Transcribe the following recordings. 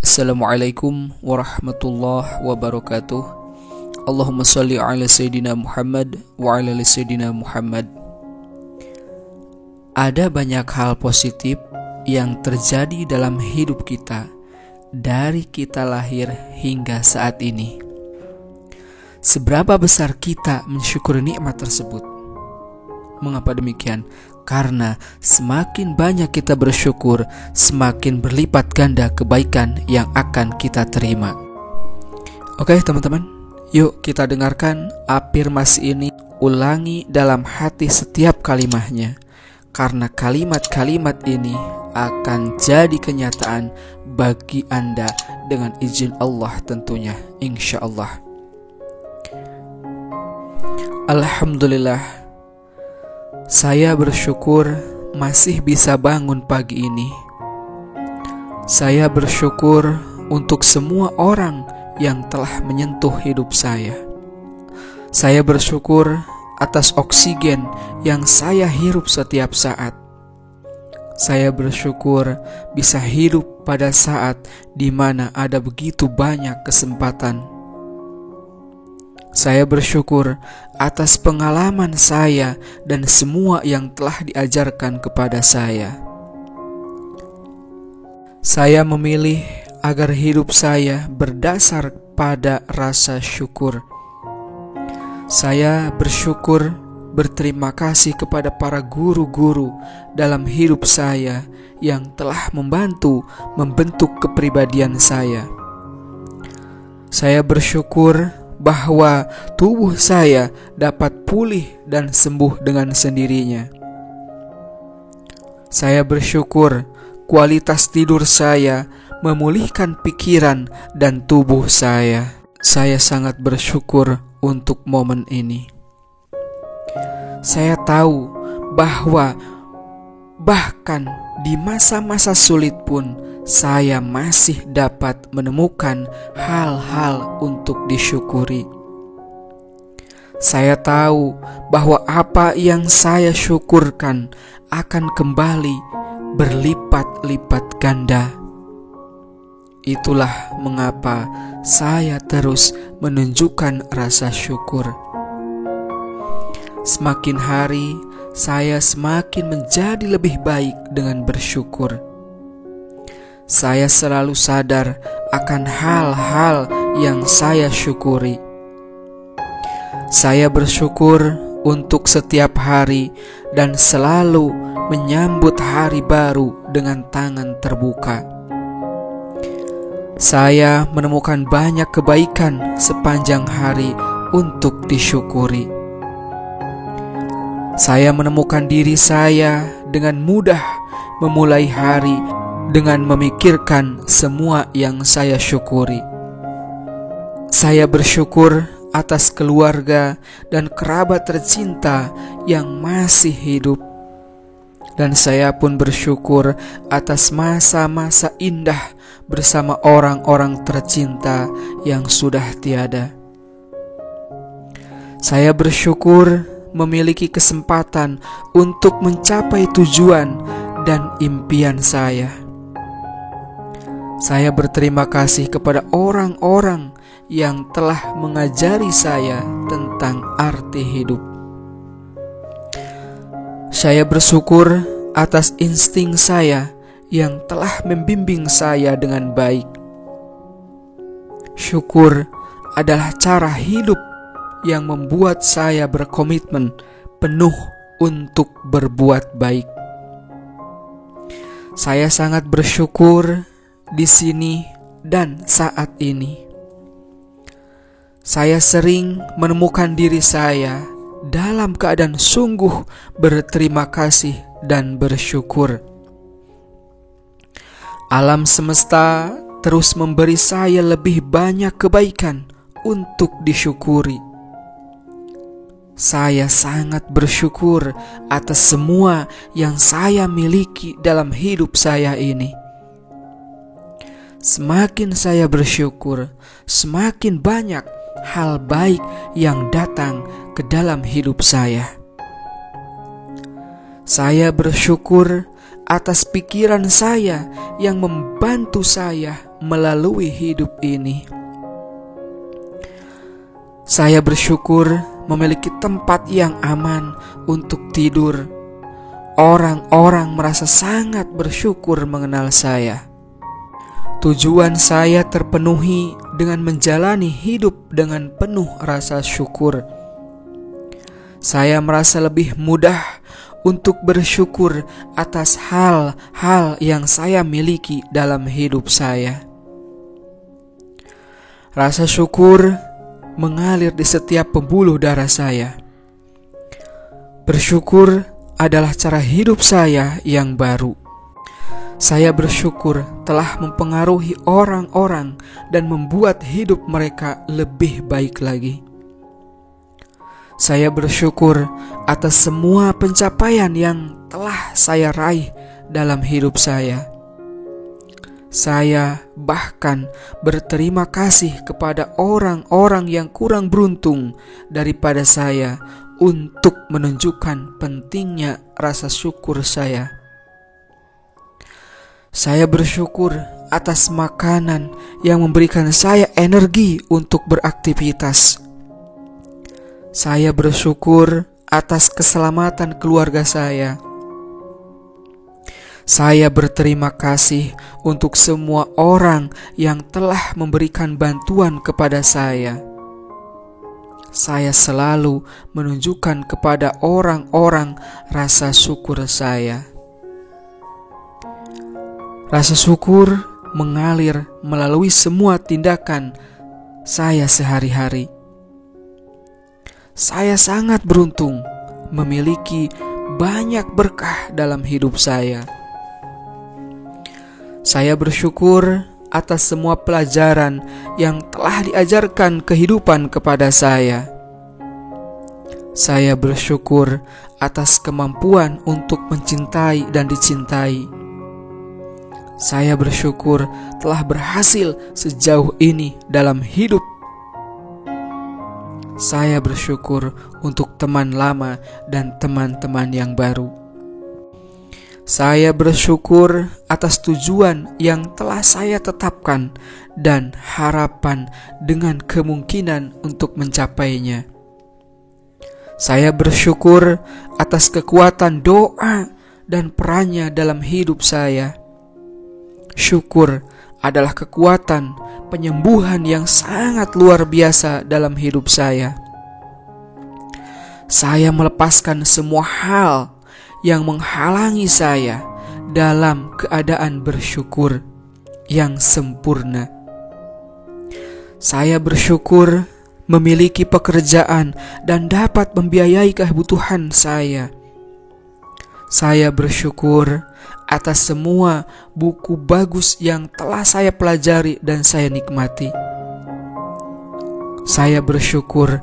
Assalamualaikum warahmatullahi wabarakatuh. Allahumma salli ala Sayyidina Muhammad wa ala ali Sayyidina Muhammad. Ada banyak hal positif yang terjadi dalam hidup kita dari kita lahir hingga saat ini. Seberapa besar kita mensyukuri nikmat tersebut? Mengapa demikian? Karena semakin banyak kita bersyukur, semakin berlipat ganda kebaikan yang akan kita terima. Oke teman-teman, yuk kita dengarkan afirmasi ini, ulangi dalam hati setiap kalimatnya. Karena kalimat-kalimat ini akan jadi kenyataan bagi Anda dengan izin Allah tentunya, insya Allah. Alhamdulillah, saya bersyukur masih bisa bangun pagi ini. Saya bersyukur untuk semua orang yang telah menyentuh hidup saya. Saya bersyukur atas oksigen yang saya hirup setiap saat. Saya bersyukur bisa hidup pada saat di mana ada begitu banyak kesempatan. Saya bersyukur atas pengalaman saya dan semua yang telah diajarkan kepada saya. Saya memilih agar hidup saya berdasar pada rasa syukur. Saya bersyukur, berterima kasih kepada para guru-guru dalam hidup saya yang telah membantu membentuk kepribadian saya. Saya bersyukur bahwa tubuh saya dapat pulih dan sembuh dengan sendirinya. Saya bersyukur kualitas tidur saya memulihkan pikiran dan tubuh saya. Saya sangat bersyukur untuk momen ini. Saya tahu bahwa bahkan di masa-masa sulit pun saya masih dapat menemukan hal-hal untuk disyukuri. Saya tahu bahwa apa yang saya syukurkan akan kembali berlipat-lipat ganda. Itulah mengapa saya terus menunjukkan rasa syukur. Semakin hari, saya semakin menjadi lebih baik dengan bersyukur. Saya selalu sadar akan hal-hal yang saya syukuri. Saya bersyukur untuk setiap hari dan selalu menyambut hari baru dengan tangan terbuka. Saya menemukan banyak kebaikan sepanjang hari untuk disyukuri. Saya menemukan diri saya dengan mudah memulai hari dengan memikirkan semua yang saya syukuri. Saya bersyukur atas keluarga dan kerabat tercinta yang masih hidup. Dan saya pun bersyukur atas masa-masa indah bersama orang-orang tercinta yang sudah tiada. Saya bersyukur memiliki kesempatan untuk mencapai tujuan dan impian saya. Saya berterima kasih kepada orang-orang yang telah mengajari saya tentang arti hidup. Saya bersyukur atas insting saya yang telah membimbing saya dengan baik. Syukur adalah cara hidup yang membuat saya berkomitmen penuh untuk berbuat baik. Saya sangat bersyukur di sini dan saat ini. Saya sering menemukan diri saya dalam keadaan sungguh berterima kasih dan bersyukur. Alam semesta terus memberi saya lebih banyak kebaikan untuk disyukuri. Saya sangat bersyukur atas semua yang saya miliki dalam hidup saya ini. Semakin saya bersyukur, semakin banyak hal baik yang datang ke dalam hidup saya. Saya bersyukur atas pikiran saya yang membantu saya melalui hidup ini. Saya bersyukur memiliki tempat yang aman untuk tidur. Orang-orang merasa sangat bersyukur mengenal saya. Tujuan saya terpenuhi dengan menjalani hidup dengan penuh rasa syukur. Saya merasa lebih mudah untuk bersyukur atas hal-hal yang saya miliki dalam hidup saya. Rasa syukur mengalir di setiap pembuluh darah saya. Bersyukur adalah cara hidup saya yang baru. Saya bersyukur telah mempengaruhi orang-orang dan membuat hidup mereka lebih baik lagi. Saya bersyukur atas semua pencapaian yang telah saya raih dalam hidup saya. Saya bahkan berterima kasih kepada orang-orang yang kurang beruntung daripada saya untuk menunjukkan pentingnya rasa syukur saya. Saya bersyukur atas makanan yang memberikan saya energi untuk beraktivitas. Saya bersyukur atas keselamatan keluarga saya. Saya berterima kasih untuk semua orang yang telah memberikan bantuan kepada saya. Saya selalu menunjukkan kepada orang-orang rasa syukur saya. Rasa syukur mengalir melalui semua tindakan saya sehari-hari. Saya sangat beruntung memiliki banyak berkah dalam hidup saya. Saya bersyukur atas semua pelajaran yang telah diajarkan kehidupan kepada saya. Saya bersyukur atas kemampuan untuk mencintai dan dicintai. Saya bersyukur telah berhasil sejauh ini dalam hidup. Saya bersyukur untuk teman lama dan teman-teman yang baru. Saya bersyukur atas tujuan yang telah saya tetapkan dan harapan dengan kemungkinan untuk mencapainya. Saya bersyukur atas kekuatan doa dan perannya dalam hidup saya. Syukur adalah kekuatan penyembuhan yang sangat luar biasa dalam hidup saya. Saya melepaskan semua hal yang menghalangi saya dalam keadaan bersyukur yang sempurna. Saya bersyukur memiliki pekerjaan dan dapat membiayai kebutuhan saya. Saya bersyukur atas semua buku bagus yang telah saya pelajari dan saya nikmati. Saya bersyukur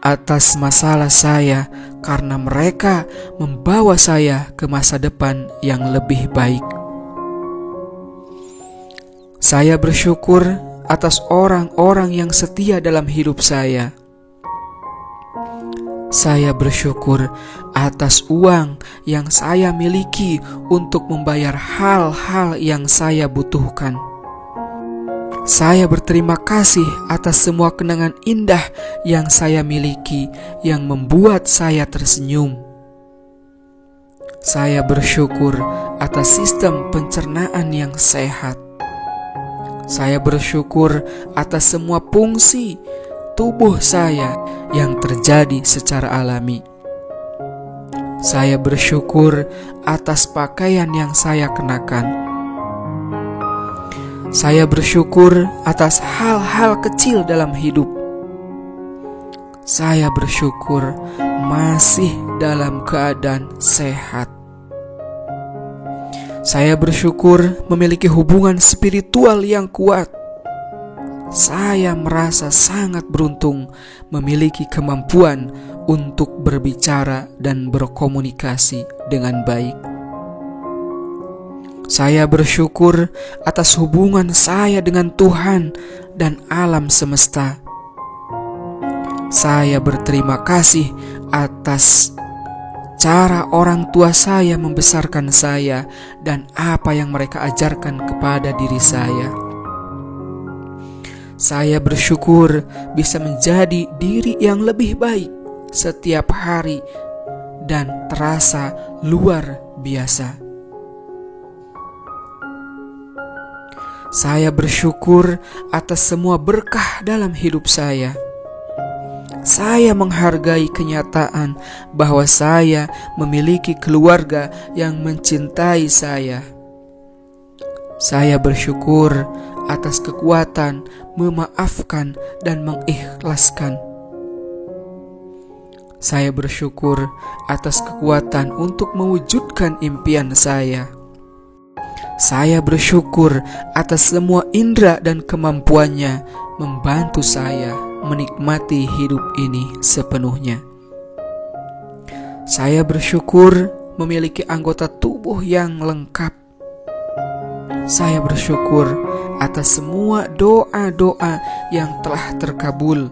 atas masalah saya karena mereka membawa saya ke masa depan yang lebih baik. Saya bersyukur atas orang-orang yang setia dalam hidup saya. Saya bersyukur atas uang yang saya miliki untuk membayar hal-hal yang saya butuhkan. Saya berterima kasih atas semua kenangan indah yang saya miliki yang membuat saya tersenyum. Saya bersyukur atas sistem pencernaan yang sehat. Saya bersyukur atas semua fungsi tubuh saya yang terjadi secara alami. Saya bersyukur atas pakaian yang saya kenakan. Saya bersyukur atas hal-hal kecil dalam hidup. Saya bersyukur masih dalam keadaan sehat. Saya bersyukur memiliki hubungan spiritual yang kuat. Saya merasa sangat beruntung memiliki kemampuan untuk berbicara dan berkomunikasi dengan baik. Saya bersyukur atas hubungan saya dengan Tuhan dan alam semesta. Saya berterima kasih atas cara orang tua saya membesarkan saya dan apa yang mereka ajarkan kepada diri saya. Saya bersyukur bisa menjadi diri yang lebih baik setiap hari dan terasa luar biasa. Saya bersyukur atas semua berkah dalam hidup saya. Saya menghargai kenyataan bahwa saya memiliki keluarga yang mencintai saya. Saya bersyukur atas kekuatan memaafkan dan mengikhlaskan. Saya bersyukur atas kekuatan untuk mewujudkan impian saya. Saya bersyukur atas semua indera dan kemampuannya membantu saya menikmati hidup ini sepenuhnya. Saya bersyukur memiliki anggota tubuh yang lengkap. Saya bersyukur atas semua doa-doa yang telah terkabul.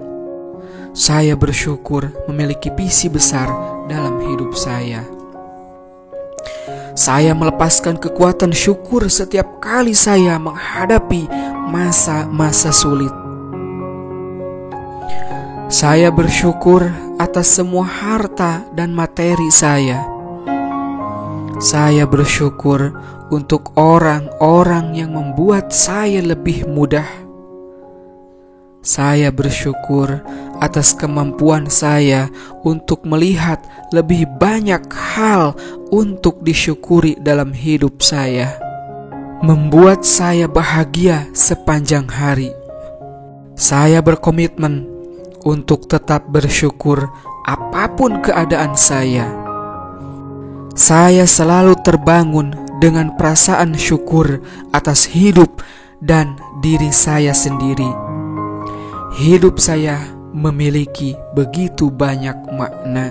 Saya bersyukur memiliki visi besar dalam hidup saya. Saya melepaskan kekuatan syukur setiap kali saya menghadapi masa-masa sulit. Saya bersyukur atas semua harta dan materi saya. Saya bersyukur untuk orang-orang yang membuat saya lebih mudah. Saya bersyukur atas kemampuan saya untuk melihat lebih banyak hal untuk disyukuri dalam hidup saya, membuat saya bahagia sepanjang hari. Saya berkomitmen untuk tetap bersyukur apapun keadaan saya. Saya selalu terbangun dengan perasaan syukur atas hidup dan diri saya sendiri. Hidup saya memiliki begitu banyak makna,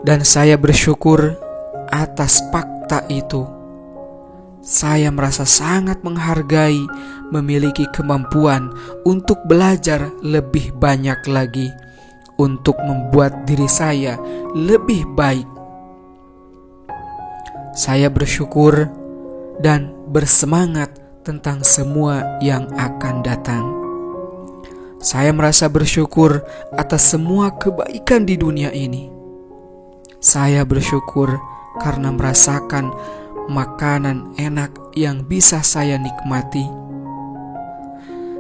dan saya bersyukur atas fakta itu. Saya merasa sangat menghargai memiliki kemampuan untuk belajar lebih banyak lagi, untuk membuat diri saya lebih baik. Saya bersyukur dan bersemangat tentang semua yang akan datang. Saya merasa bersyukur atas semua kebaikan di dunia ini. Saya bersyukur karena merasakan makanan enak yang bisa saya nikmati.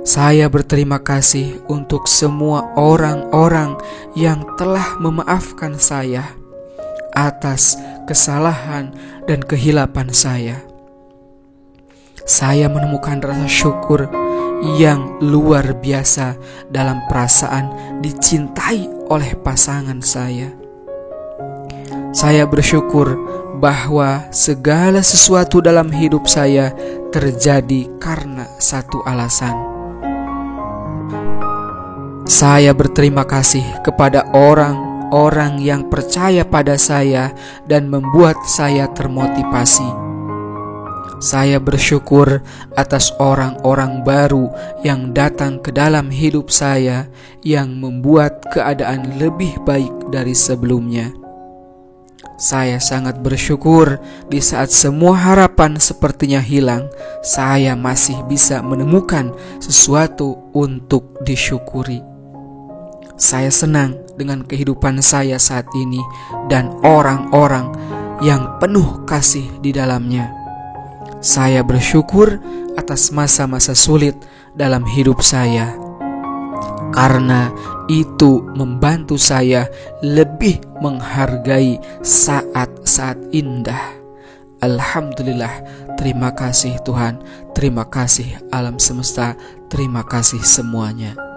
Saya berterima kasih untuk semua orang-orang yang telah memaafkan saya atas kesalahan dan kehilapan saya. Saya menemukan rasa syukur yang luar biasa dalam perasaan dicintai oleh pasangan saya. Saya bersyukur bahwa segala sesuatu dalam hidup saya terjadi karena satu alasan. Saya berterima kasih kepada orang-orang yang percaya pada saya dan membuat saya termotivasi. Saya bersyukur atas orang-orang baru yang datang ke dalam hidup saya yang membuat keadaan lebih baik dari sebelumnya. Saya sangat bersyukur di saat semua harapan sepertinya hilang, saya masih bisa menemukan sesuatu untuk disyukuri. Saya senang dengan kehidupan saya saat ini dan orang-orang yang penuh kasih di dalamnya. Saya bersyukur atas masa-masa sulit dalam hidup saya, karena itu membantu saya lebih menghargai saat-saat indah. Alhamdulillah, terima kasih Tuhan, terima kasih alam semesta, terima kasih semuanya.